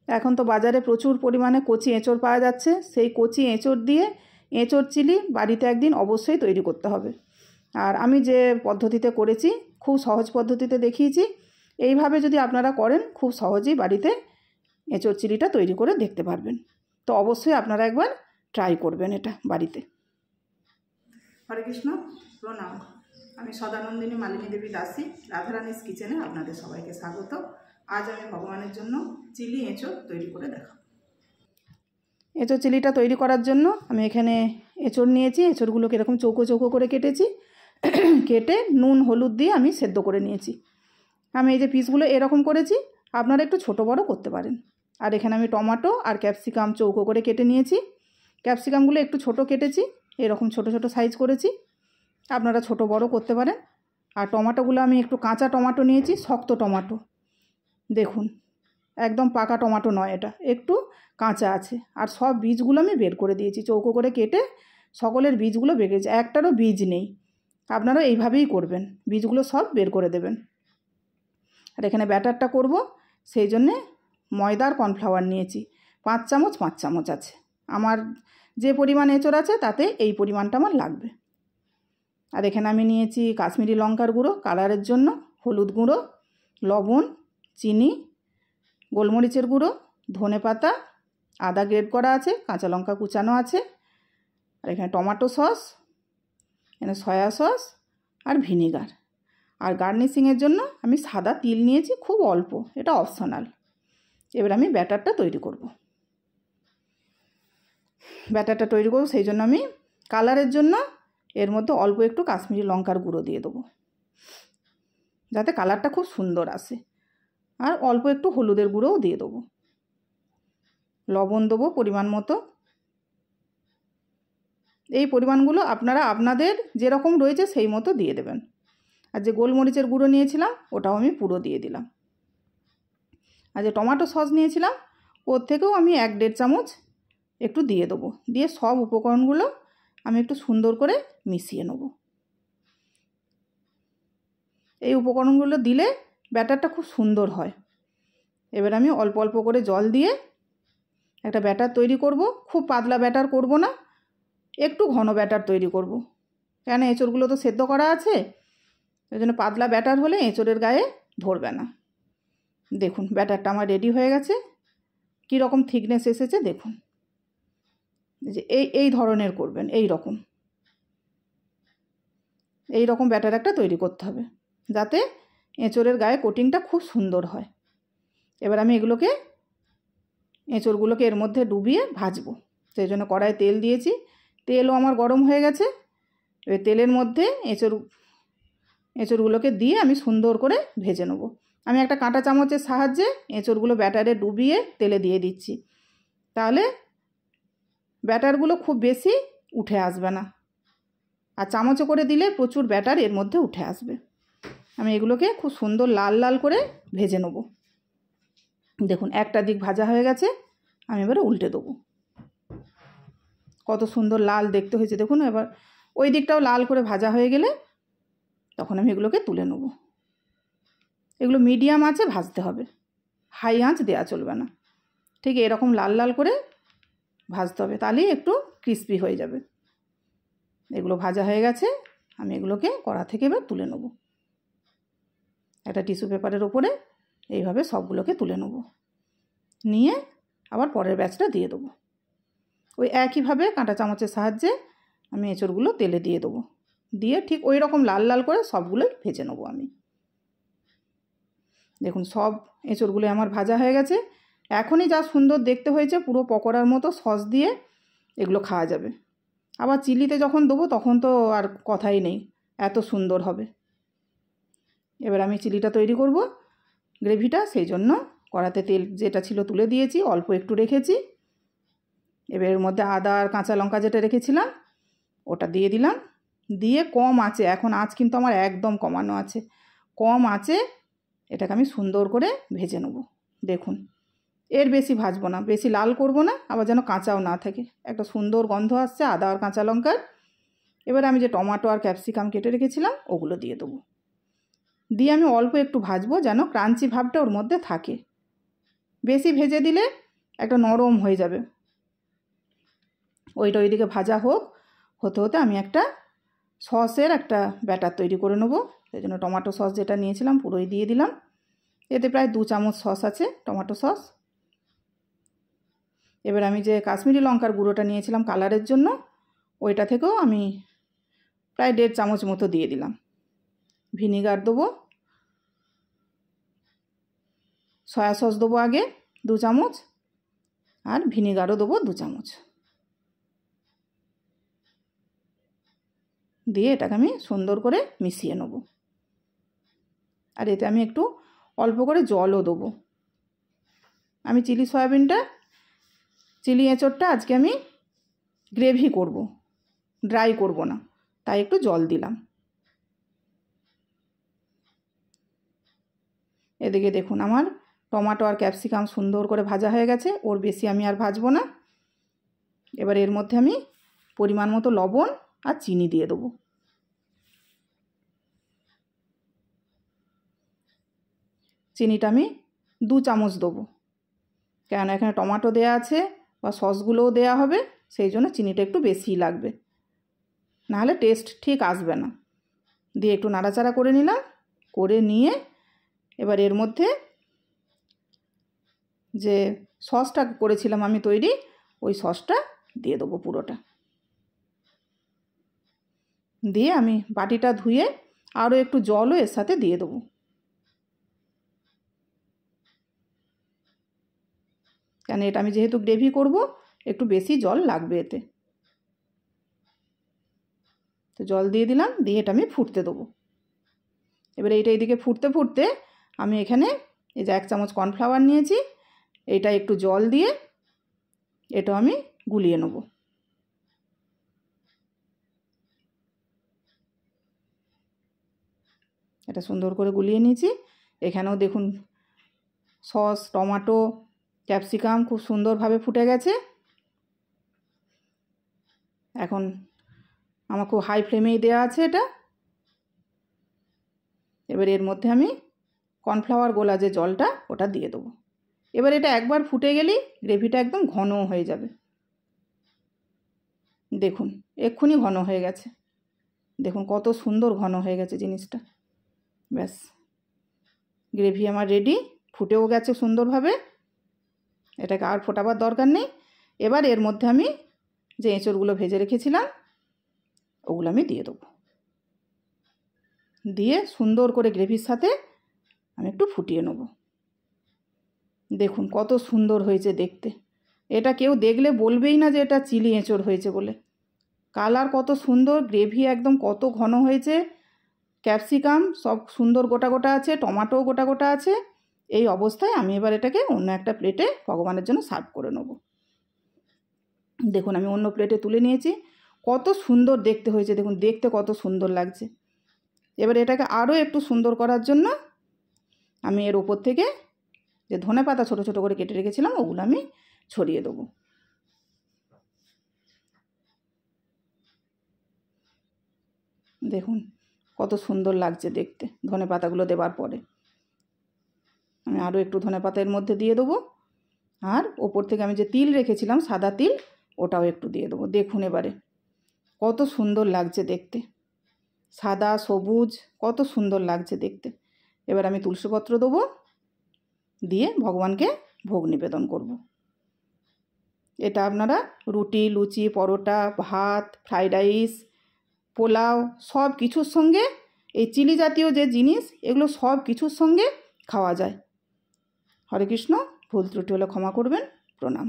এখন তো বাজারে প্রচুর পরিমাণে কচি এঁচড় পাওয়া যাচ্ছে, সেই কচি এঁচড় দিয়ে এঁচড় চিলি বাড়িতে একদিন অবশ্যই তৈরি করতে হবে। আর আমি যে পদ্ধতিতে করেছি খুব সহজ পদ্ধতিতে দেখিয়েছি, এইভাবে যদি আপনারা করেন খুব সহজেই বাড়িতে এঁচড় চিলিটা তৈরি করে দেখতে পারবেন। তো অবশ্যই আপনারা একবার ট্রাই করবেন এটা বাড়িতে। হরে কৃষ্ণ, প্রণাম। আমি সদানন্দিনী মালিনী দেবী দাসী, রাধারানীস কিচেনে আপনাদের সবাইকে স্বাগত। আজ আমি ভগবানের জন্য চিলি এঁচড় তৈরি করে দেখাবো। এঁচড় চিলিটা তৈরি করার জন্য আমি এখানে এঁচড় নিয়েছি। এঁচড়গুলোকে এরকম চৌকো চৌকো করে কেটেছি, কেটে নুন হলুদ দিয়ে আমি সেদ্ধ করে নিয়েছি। আমি এই যে পিসগুলো এরকম করেছি, আপনারা একটু ছোটো বড়ো করতে পারেন। আর এখানে আমি টমেটো আর ক্যাপসিকাম চৌকো করে কেটে নিয়েছি। ক্যাপসিকামগুলো একটু ছোট কেটেছি, এরকম ছোট ছোট সাইজ করেছি, আপনারা ছোট বড় করতে পারেন। আর টমেটোগুলো আমি একটু কাঁচা টমেটো নিয়েছি, শক্ত টমেটো, দেখুন একদম পাকা টমেটো নয়, এটা একটু কাঁচা আছে। আর সব বীজগুলো আমি বের করে দিয়েছি, চৌকো করে কেটে সকলের বীজগুলো বের করেছি, একটারও বীজ নেই। আপনারা এইভাবেই করবেন, বীজগুলো সব বের করে দেবেন। আর এখানে ব্যাটারটা করব, সেই জন্যে ময়দার কর্নফ্লাওয়ার নিয়েছি 5 চামচ 5 চামচ আছে। আমার যে পরিমাণ এঁচড় আছে তাতে এই পরিমাণটা আমার লাগবে। আর এখানে আমি নিয়েছি কাশ্মীরি লঙ্কার গুঁড়ো কালারের জন্য, হলুদ গুঁড়ো, লবণ, চিনি, গোলমরিচের গুঁড়ো, ধনেপাতা, আদা গ্রেট করা আছে, কাঁচা লঙ্কা কুচানো আছে। আর এখানে টমেটো সস, এখানে সয়া সস আর ভিনিগার। আর গার্নিশিংয়ের জন্য আমি সাদা তিল নিয়েছি, খুব অল্প, এটা অপশনাল। এবার আমি ব্যাটারটা তৈরি করব। ব্যাটারটা তৈরি করব সেই জন্য আমি কালারের জন্য এর মধ্যে অল্প একটু কাশ্মীরি লঙ্কার গুঁড়ো দিয়ে দেবো, যাতে কালারটা খুব সুন্দর আসে। আর অল্প একটু হলুদের গুঁড়োও দিয়ে দেবো, লবণ দেবো পরিমাণ মতো। এই পরিমাণগুলো আপনারা আপনাদের যেরকম রয়েছে সেই মতো দিয়ে দেবেন। আর যে গোলমরিচের গুঁড়ো নিয়েছিলাম ওটাও আমি পুরো দিয়ে দিলাম। আর যে টমেটো সস নিয়েছিলাম ওর থেকেও আমি 1-1.5 চামচ একটু দিয়ে দেবো। দিয়ে সব উপকরণগুলো আমি একটু সুন্দর করে মিশিয়ে নেব। এই উপকরণগুলো দিলে ব্যাটারটা খুব সুন্দর হয়। এবার আমি অল্প অল্প করে জল দিয়ে একটা ব্যাটার তৈরি করব। খুব পাতলা ব্যাটার করব না, একটু ঘন ব্যাটার তৈরি করব, কেন এঁচড়গুলো তো সেদ্ধ করা আছে। ওই জন্য পাতলা ব্যাটার হলে এঁচড়ের গায়ে ধরবে না। দেখুন ব্যাটারটা আমার রেডি হয়ে গেছে, কী রকম থিকনেস এসেছে দেখুন। যে এই ধরনের করবেন, এই রকম ব্যাটার একটা তৈরি করতে হবে, যাতে এঁচড়ের গায়ে কোটিংটা খুব সুন্দর হয়। এবার আমি এঁচড়গুলোকে এর মধ্যে ডুবিয়ে ভাজবো। সেই জন্য কড়াইয়ে তেল দিয়েছি, তেলও আমার গরম হয়ে গেছে। এবার তেলের মধ্যে এঁচড়গুলোকে দিয়ে আমি সুন্দর করে ভেজে নেব। আমি একটা কাঁটা চামচের সাহায্যে এঁচড়গুলো ব্যাটারে ডুবিয়ে তেলে দিয়ে দিচ্ছি, তাহলে ব্যাটারগুলো খুব বেশি উঠে আসবে না। আর চামচে করে দিলে প্রচুর ব্যাটার এর মধ্যে উঠে আসবে। আমি এগুলোকে খুব সুন্দর লাল লাল করে ভেজে নেব। দেখুন একটা দিক ভাজা হয়ে গেছে, আমি এবারে উল্টে দেবো। কত সুন্দর লাল দেখতে হয়েছে দেখুন। এবার ওই দিকটাও লাল করে ভাজা হয়ে গেলে তখন আমি এগুলোকে তুলে নেব। এগুলো মিডিয়াম আঁচে ভাজতে হবে, হাই আঁচ দেওয়া চলবে না। ঠিক এরকম লাল লাল করে ভাজতে হবে, তাহলেই একটু ক্রিস্পি হয়ে যাবে। এগুলো ভাজা হয়ে গেছে, আমি এগুলোকে কড়া থেকে এবার তুলে নেব। একটা টিস্যু পেপারের ওপরে এইভাবে সবগুলোকে তুলে নেব, নিয়ে আবার পরের ব্যাচটা দিয়ে দেবো। ওই একইভাবে কাঁটা চামচের সাহায্যে আমি এঁচড়গুলো তেলে দিয়ে দেবো, দিয়ে ঠিক ওই রকম লাল লাল করে সবগুলোই ভেজে নেবো আমি। দেখুন সব এঁচড়গুলো আমার ভাজা হয়ে গেছে। এখনই যা সুন্দর দেখতে হয়েছে, পুরো পকোড়ার মতো সস দিয়ে এগুলো খাওয়া যাবে। আবার চিলিতে যখন দেবো তখন তো আর কথাই নেই, এত সুন্দর হবে। এবার আমি চিলিটা তৈরি করব, গ্রেভিটা, সেই জন্য কড়াতে তেল যেটা ছিল তুলে দিয়েছি, অল্প একটু রেখেছি। এবার এর মধ্যে আদা আর কাঁচা লঙ্কা যেটা রেখেছিলাম ওটা দিয়ে দিলাম, দিয়ে কম আঁচে, এখন আঁচ কিন্তু আমার একদম কমানো আছে, কম আঁচে এটাকে আমি সুন্দর করে ভেজে নেব। দেখুন এর বেশি ভাজবো না, বেশি লাল করব না, আবার যেন কাঁচাও না থাকে, একটা সুন্দর গন্ধ আসছে আদা আর কাঁচা লঙ্কার। এবার আমি যে টমেটো আর ক্যাপসিকাম কেটে রেখেছিলাম ওগুলো দিয়ে দেবো, দিয়ে আমি অল্প একটু ভাজবো যেন ক্রাঞ্চি ভাবটা ওর মধ্যে থাকে। বেশি ভেজে দিলে একটা নরম হয়ে যাবে। ওইটা ওইদিকে ভাজা হোক, হতে হতে আমি একটা সসের একটা ব্যাটার তৈরি করে নেবো। সেই জন্য টমেটো সস যেটা নিয়েছিলাম পুরোই দিয়ে দিলাম। এতে প্রায় 2 চামচ সস আছে, টমেটো সস। এবার আমি যে কাশ্মীরি লঙ্কার গুঁড়োটা নিয়েছিলাম কালারের জন্য, ওইটা থেকেও আমি প্রায় 1.5 চামচ মতো দিয়ে দিলাম। ভিনিগার দেবো, সয়া সস দেবো আগে 2 চামচ, আর ভিনিগারও দেবো 2 চামচ। দিয়ে এটাকে আমি সুন্দর করে মিশিয়ে নেব। আর এতে আমি একটু অল্প করে জলও দেবো। আমি চিলি এঁচোড়টা আজকে আমি গ্রেভি করব, ড্রাই করব না, তাই একটু জল দিলাম। এদিকে দেখুন আমার টমেটো আর ক্যাপসিকাম সুন্দর করে ভাজা হয়ে গেছে, ওর বেশি আমি আর ভাজবো না। এবার এর মধ্যে আমি পরিমাণ মতো লবণ আর চিনি দিয়ে দেবো। চিনিটা আমি 2 চামচ দেবো, কেন এখানে টমেটো দেয়া আছে বা সসগুলোও দেয়া হবে, সেই জন্য চিনিটা একটু বেশিই লাগবে, নাহলে টেস্ট ঠিক আসবে না। দিয়ে একটু নাড়াচাড়া করে নিলাম, করে নিয়ে এবার এর মধ্যে যে সসটা করেছিলাম আমি তৈরি, ওই সসটা দিয়ে দেবো পুরোটা। দিয়ে আমি বাটিটা ধুয়ে আরও একটু জলও এর সাথে দিয়ে দেবো। কেন এটা আমি যেহেতু গ্রেভি করব, একটু বেশি জল লাগবে এতে। তো জল দিয়ে দিলাম, দিয়ে এটা আমি ফুটতে দেবো। এবারে এইটা এদিকে ফুটতে ফুটতে আমি এখানে এই যে 1 চামচ কর্নফ্লাওয়ার নিয়েছি, এটা একটু জল দিয়ে এটা আমি গুলিয়ে নেব। এটা সুন্দর করে গুলিয়ে নিয়েছি। এখানেও দেখুন সস, টমেটো, ক্যাপসিকাম খুব সুন্দরভাবে ফুটে গেছে। এখন আমার খুব হাই ফ্লেমেই দেওয়া আছে এটা। এবার এর মধ্যে আমি কর্নফ্লাওয়ার গোলা যে জলটা, ওটা দিয়ে দেবো। এবার এটা একবার ফুটে গেলেই গ্রেভিটা একদম ঘন হয়ে যাবে। দেখুন এক্ষুনি ঘন হয়ে গেছে, দেখুন কত সুন্দর ঘন হয়ে গেছে জিনিসটা। ব্যাস, গ্রেভি আমার রেডি, ফুটেও গেছে সুন্দরভাবে। এটাকে আর ফোটাবার দরকার নেই। এবার এর মধ্যে আমি যে এঁচড়গুলো ভেজে রেখেছিলাম ওগুলো আমি দিয়ে দেবো। দিয়ে সুন্দর করে গ্রেভির সাথে আমি একটু ফুটিয়ে নেব। দেখুন কত সুন্দর হয়েছে দেখতে। এটা কেউ দেখলে বলবেই না যে এটা চিলি এঁচড় হয়েছে বলে। কালার কত সুন্দর, গ্রেভি একদম কত ঘন হয়েছে, ক্যাপসিকাম সব সুন্দর গোটা গোটা আছে, টমেটোও গোটা গোটা আছে। এই অবস্থায় আমি এবার এটাকে অন্য একটা প্লেটে ভগবানের জন্য সার্ভ করে নেব। দেখুন আমি অন্য প্লেটে তুলে নিয়েছি, কত সুন্দর দেখতে হয়েছে, দেখুন দেখতে কত সুন্দর লাগছে। এবার এটাকে আরও একটু সুন্দর করার জন্য আমি এর ওপর থেকে যে ধনেপাতা ছোটো ছোটো করে কেটে রেখেছিলাম ওগুলো আমি ছড়িয়ে দেবো। দেখুন কত সুন্দর লাগছে দেখতে ধনেপাতাগুলো দেওয়ার পরে। আমি আরও একটু ধনেপাতা এর মধ্যে দিয়ে দেবো, আর ওপর থেকে আমি যে তিল রেখেছিলাম সাদা তিল, ওটাও একটু দিয়ে দেবো। দেখুন এবারে কত সুন্দর লাগছে দেখতে, সাদা সবুজ কত সুন্দর লাগছে দেখতে। এবার আমি তুলসীপত্র দেবো, দিয়ে ভগবানকে ভোগ নিবেদন করব। এটা আপনারা রুটি, লুচি, পরোটা, ভাত, ফ্রাইড রাইস, পোলাও সব কিছুর সঙ্গে, এই চিলি জাতীয় যে জিনিস এগুলো সব কিছুর সঙ্গে খাওয়া যায়। হরে কৃষ্ণ। ভুল ত্রুটি হলে ক্ষমা করবেন। প্রণাম।